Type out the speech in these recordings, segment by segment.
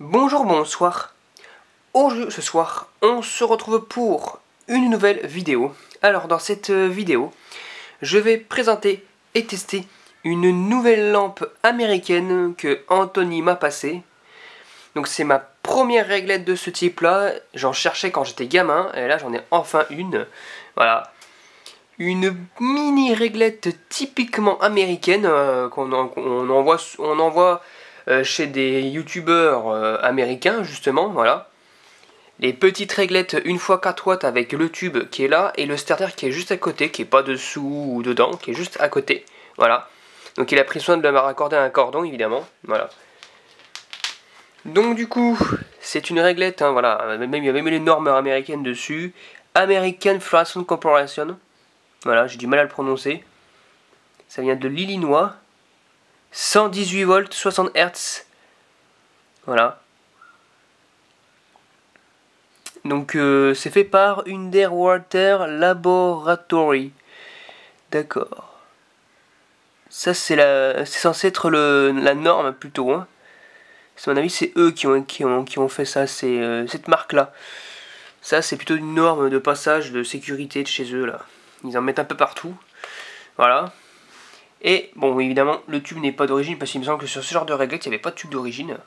Bonjour, bonsoir. Ce soir, on se retrouve pour une nouvelle vidéo. Alors, dans cette vidéo, je vais présenter et tester une nouvelle lampe américaine que Anthony m'a passée. Donc, c'est ma première réglette de ce type-là. J'en cherchais quand j'étais gamin, et là, j'en ai enfin une. Voilà. Une mini réglette typiquement américaine qu'on envoie chez des youtubeurs américains, justement, voilà. Les petites réglettes 1x4 watts avec le tube qui est là et le starter qui est juste à côté, qui est pas dessous ou dedans, qui est juste à côté, voilà. Donc il a pris soin de me raccorder un cordon, évidemment, voilà. Donc du coup, c'est une réglette, hein, voilà, même, il y a même les normes américaines dessus. American Fluorescent Corporation, voilà, j'ai du mal à le prononcer. Ça vient de l'Illinois. 118 volts, 60 Hz. Voilà. Donc c'est fait par Underwater Laboratory. D'accord. Ça c'est censé être la norme plutôt. Hein. À mon avis c'est eux qui ont fait ça, c'est cette marque là. Ça c'est plutôt une norme de passage de sécurité de chez eux là. Ils en mettent un peu partout. Voilà. Et bon évidemment le tube n'est pas d'origine parce qu'il me semble que sur ce genre de réglette il n'y avait pas de tube d'origine.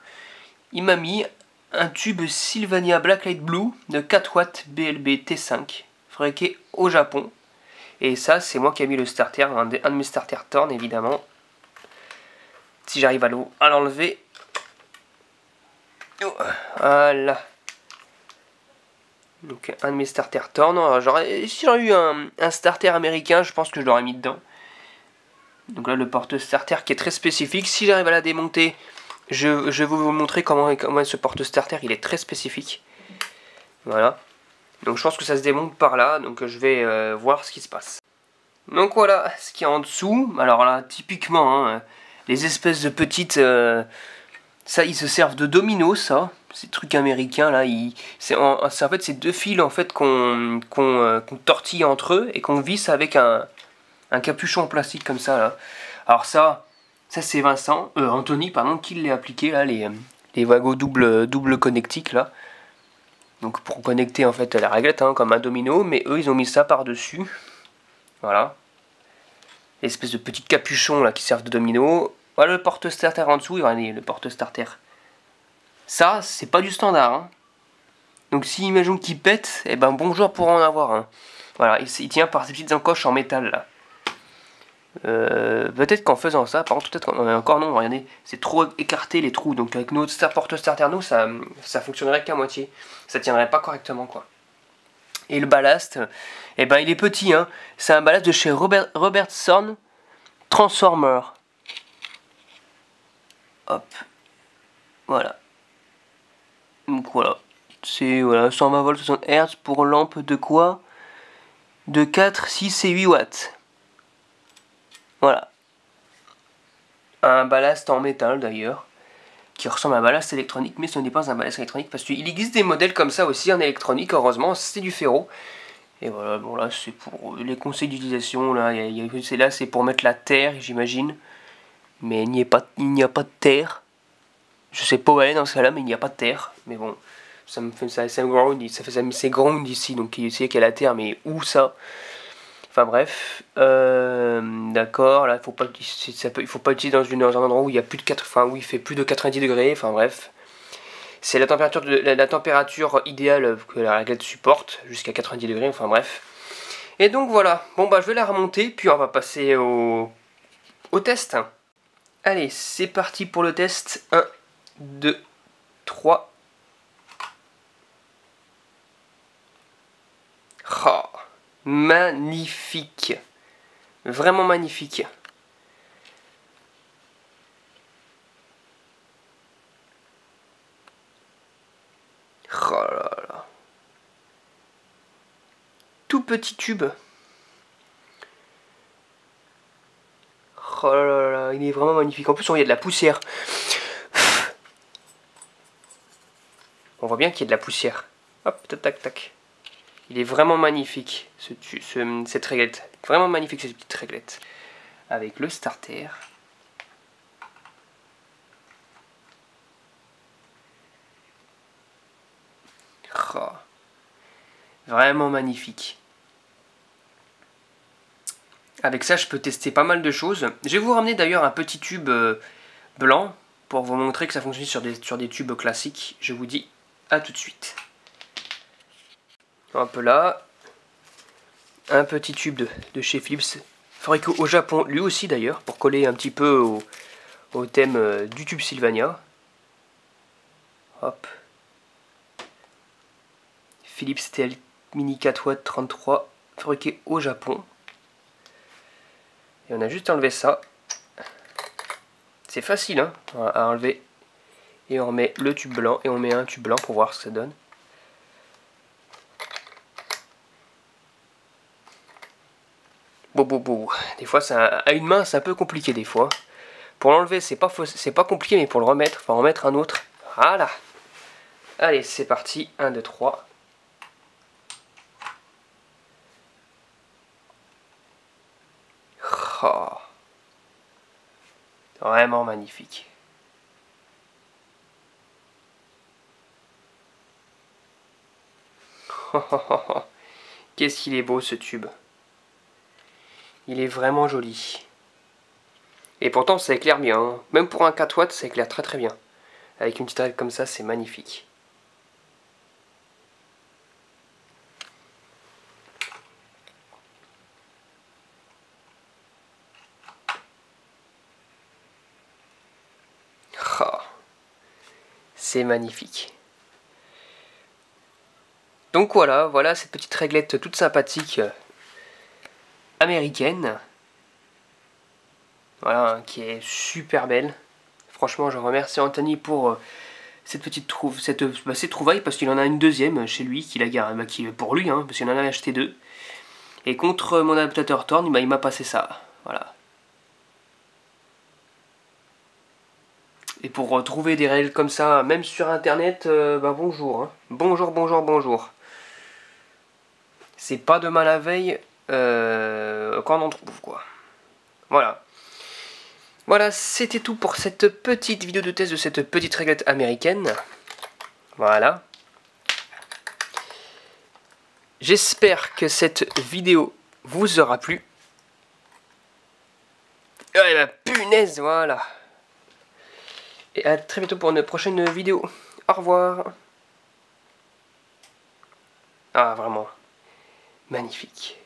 Il m'a mis un tube Sylvania Blacklight Blue de 4 watts BLB T5 fabriqué au Japon. Et ça, c'est moi qui ai mis le starter, un de mes starters Thorn évidemment. Si j'arrive à l'enlever. Voilà. Donc un de mes starters Thorn. Si j'aurais eu un starter américain, je pense que je l'aurais mis dedans. Donc là, le porte-starter qui est très spécifique. Si j'arrive à la démonter, je vais vous montrer comment ce porte-starter, il est très spécifique. Voilà. Donc je pense que ça se démonte par là, donc je vais voir ce qui se passe. Donc voilà ce qu'il y a en dessous. Alors là, typiquement, hein, les espèces de petites... ça, ils se servent de dominos, ça. Ces trucs américains, là. En fait, c'est deux fils en fait, qu'on tortille entre eux et qu'on visse avec un capuchon en plastique comme ça, là. Alors ça c'est Anthony, pardon, qui l'a appliqué, là, les wagons double connectiques, là. Donc pour connecter en fait la réglette, hein, comme un domino, mais eux ils ont mis ça par-dessus. Voilà. L'espèce de petit capuchon là qui servent de domino. Voilà le porte-starter en dessous, regardez le porte-starter. Ça, c'est pas du standard. Hein. Donc si imaginons qu'il pète, eh ben bonjour pour en avoir un. Voilà, il tient par ces petites encoches en métal là. Peut-être qu'en faisant ça, par contre, peut-être encore non, regardez, c'est trop écarté les trous, donc avec notre porte-starter, nous, ça fonctionnerait qu'à moitié, ça tiendrait pas correctement, quoi. Et le ballast, eh ben il est petit, hein, c'est un ballast de chez Robertson Transformer. Hop, voilà. Donc voilà, c'est 120 volts 60 Hz pour lampe de quoi? De 4, 6 et 8 watts. Voilà. Un ballast en métal d'ailleurs, qui ressemble à un ballast électronique, mais ce n'est pas un ballast électronique, parce qu'il existe des modèles comme ça aussi en électronique, heureusement, c'est du ferro. Et voilà, bon là c'est pour les conseils d'utilisation, là, c'est pour mettre la terre, j'imagine. Mais il n'y a pas de terre. Je sais pas où aller dans ce cas-là, mais il n'y a pas de terre. Mais bon, ça me fait c'est ground ici, donc il sait qu'il y a la terre, mais où ça? Enfin bref, d'accord, là il faut pas l'utiliser dans un endroit où il y a plus de 4, enfin où il fait plus de 90 degrés, enfin bref. C'est la température idéale que la réglette supporte, jusqu'à 90 degrés, enfin bref. Et donc voilà, bon bah je vais la remonter, puis on va passer au test. Allez, c'est parti pour le test. 1, 2, 3. Oh, magnifique. Vraiment magnifique. Oh là là. Tout petit tube. Oh là là, il est vraiment magnifique. En plus, il y a de la poussière. On voit bien qu'il y a de la poussière. Hop, tac, tac, tac. Il est vraiment magnifique, cette réglette. Vraiment magnifique, cette petite réglette. Avec le starter. Oh, vraiment magnifique. Avec ça, je peux tester pas mal de choses. Je vais vous ramener d'ailleurs un petit tube blanc pour vous montrer que ça fonctionne sur des tubes classiques. Je vous dis à tout de suite. Hop là. Un petit tube de chez Philips. Fabriqué au Japon, lui aussi d'ailleurs, pour coller un petit peu au thème du tube Sylvania. Hop. Philips TL Mini 4W 33, fabriqué au Japon. Et on a juste enlevé ça. C'est facile hein, à enlever. Et on remet le tube blanc et on met un tube blanc pour voir ce que ça donne. Bon. Des fois, à une main, c'est un peu compliqué des fois. Pour l'enlever, c'est pas compliqué, mais pour le remettre, il faut en remettre un autre. Voilà. Allez, c'est parti. 1, 2, 3. Oh. Vraiment magnifique. Qu'est-ce qu'il est beau ce tube. Il est vraiment joli. Et pourtant ça éclaire bien. Hein. Même pour un 4 watts, ça éclaire très très bien. Avec une petite règle comme ça, c'est magnifique. Oh. C'est magnifique. Donc voilà cette petite réglette toute sympathique américaine. Voilà, qui est super belle. Franchement, je remercie Anthony pour cette petite ces trouvailles, parce qu'il en a une deuxième chez lui, qu'il a garé, pour lui, hein, parce qu'il en avait acheté 2. Et contre mon adaptateur Thorn, il m'a passé ça. Voilà. Et pour trouver des règles comme ça, même sur internet, bonjour. Hein. Bonjour. C'est pas demain la veille quand on en trouve, quoi. Voilà. Voilà, c'était tout pour cette petite vidéo de test de cette petite réglette américaine. Voilà. J'espère que cette vidéo vous aura plu. Ah, la punaise, voilà. Et à très bientôt pour une prochaine vidéo. Au revoir. Ah, vraiment. Magnifique.